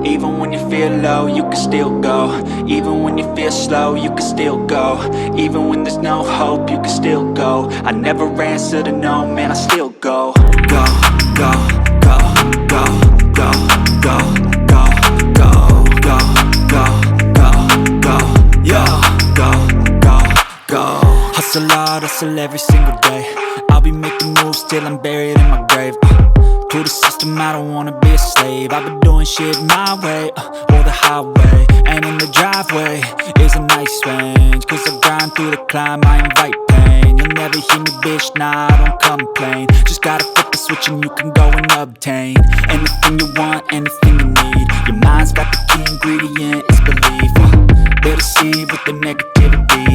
Even when you feel low, you can still go. Even when you feel slow, you can still go. Even when there's no hope, you can still go. I never answer to no, man, I still go. Go, go, go, go, go, go, go, go, go, go, go, go, yo, go, go, go. Hustle hard, hustle every single day. I'll be making moves till I'm buried in my grave. To the system, I don't wanna be a slave. I've been doing shit my way, or the highway. And in the driveway is a nice range, cause I grind through the climb, I invite pain. You'll never hear me, bitch, nah, I don't complain. Just gotta flip the switch and you can go and obtain anything you want, anything you need. Your mind's got the key ingredient, it's belief. They'll deceive with the negativity.